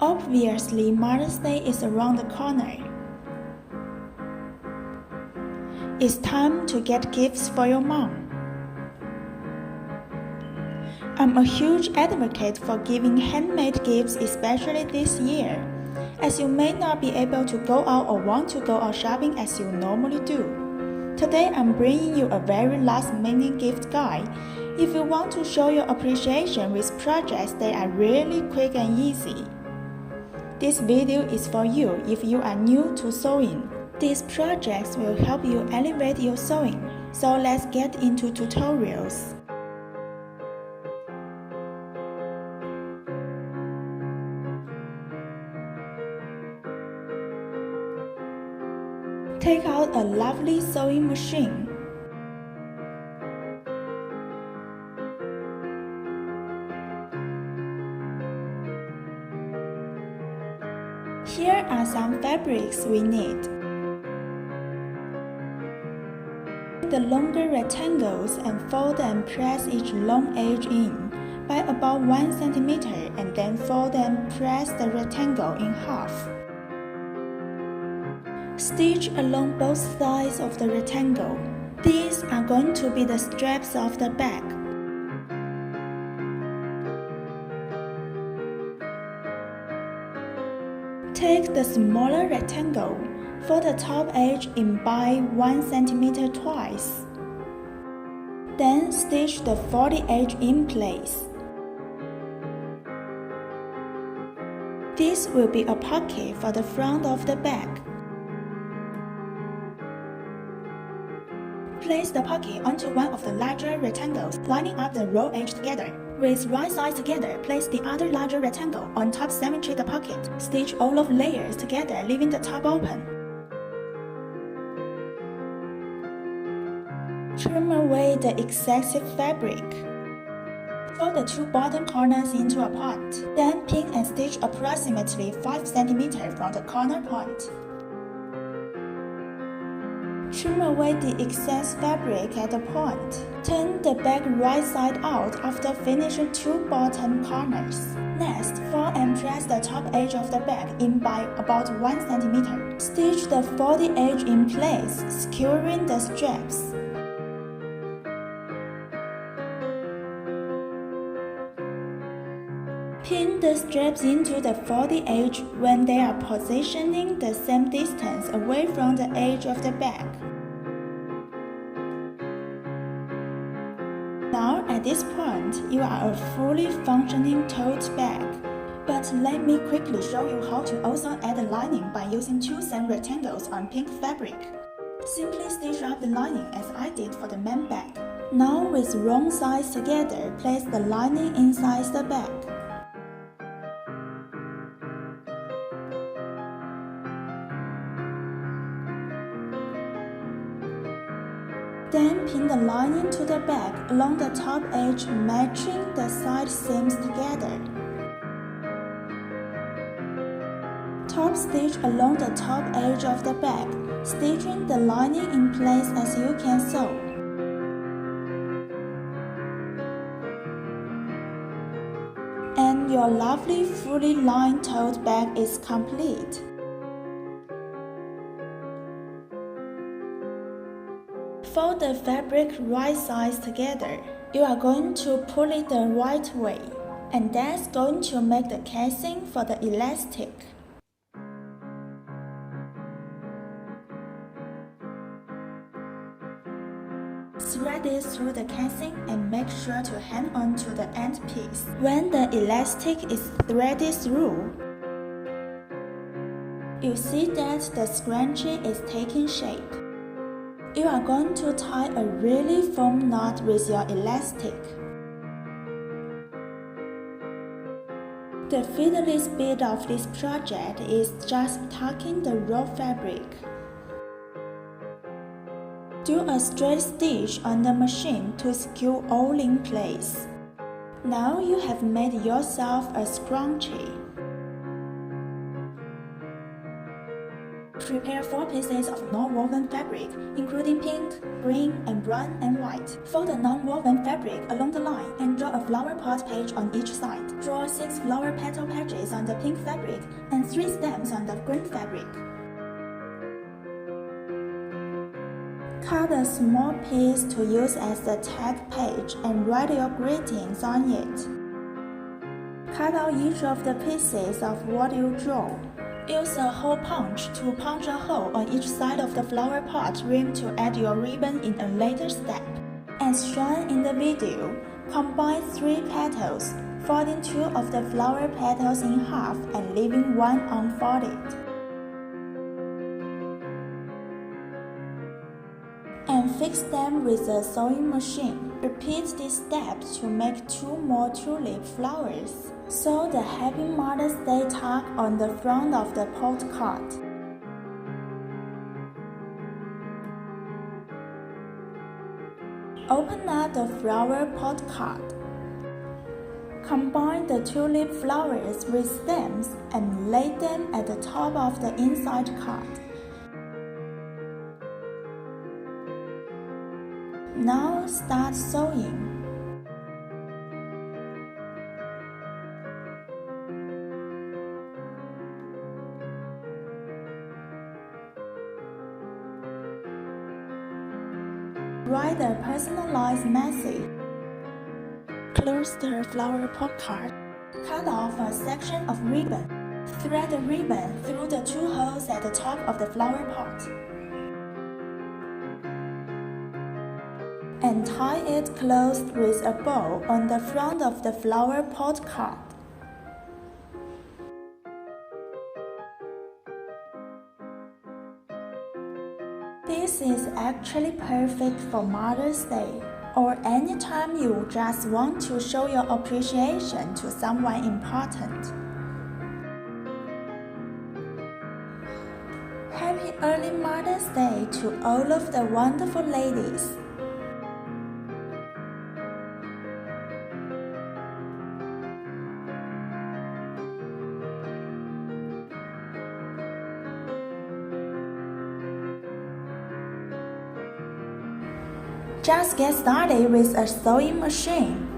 Obviously, Mother's Day is around the corner. It's time to get gifts for your mom. I'm a huge advocate for giving handmade gifts, especially this year, as you may not be able to go out or want to go out shopping as you normally do. Today I'm bringing you a very last-minute gift guide if you want to show your appreciation with projects that are really quick and easy. This video is for you if you are new to sewing. These projects will help you elevate your sewing, so let's get into tutorials. Take out a lovely sewing machine. Here are some fabrics we need. The longer rectangles and fold and press each long edge in by about 1 cm and then fold and press the rectangle in half. Stitch along both sides of the rectangle. These are going to be the straps of the bag. Take the smaller rectangle, fold the top edge in by 1 cm twice. Then stitch the folded edge in place. This will be a pocket for the front of the bag. Place the pocket onto one of the larger rectangles, lining up the raw edge together. With right sides together, place the other larger rectangle on top, symmetry the pocket. Stitch all of layers together, leaving the top open. Trim away the excessive fabric. Fold the two bottom corners into a point. Then pin and stitch approximately 5 cm from the corner point. Trim away the excess fabric at the point. Turn the bag right side out after finishing two bottom corners. Next, fold and press the top edge of the bag in by about 1 cm. Stitch the folded edge in place, securing the straps. Pin the straps into the folded edge when they are positioning the same distance away from the edge of the bag. Now at this point, you are a fully functioning tote bag. But let me quickly show you how to also add a lining by using two same rectangles on pink fabric. Simply stitch up the lining as I did for the main bag. Now with wrong sides together, place the lining inside the bag. Then pin the lining to the bag along the top edge, matching the side seams together. Top stitch along the top edge of the bag, stitching the lining in place as you can sew. And your lovely fully lined tote bag is complete. Fold the fabric right sides together. You are going to pull it the right way, and that's going to make the casing for the elastic. Thread it through the casing and make sure to hang on to the end piece. When the elastic is threaded through, you see that the scrunchie is taking shape. You are going to tie a really firm knot with your elastic. The fiddliest bit of this project is just tucking the raw fabric. Do a straight stitch on the machine to secure all in place. Now you have made yourself a scrunchie. Prepare 4 pieces of non-woven fabric, including pink, green, and brown and white. Fold the non-woven fabric along the line and draw a flower pot page on each side. Draw 6 flower petal pages on the pink fabric and 3 stems on the green fabric. Cut a small piece to use as the tag page and write your greetings on it. Cut out each of the pieces of what you draw. Use a hole punch to punch a hole on each side of the flower pot rim to add your ribbon in a later step. As shown in the video, combine 3 petals, folding 2 of the flower petals in half and leaving 1 unfolded. And fix them with a sewing machine. Repeat this step to make 2 more tulip flowers. Sew the Happy Mother's Day tag on the front of the pot card. Open up the flower pot card. Combine the tulip flowers with stems and lay them at the top of the inside card. Now start sewing. Write a personalized message. Close the flower pot card. Cut off a section of ribbon. Thread the ribbon through the 2 holes at the top of the flower pot. And tie it closed with a bow on the front of the flower pot card. This is actually perfect for Mother's Day, or anytime you just want to show your appreciation to someone important. Happy early Mother's Day to all of the wonderful ladies. Just get started with a sewing machine.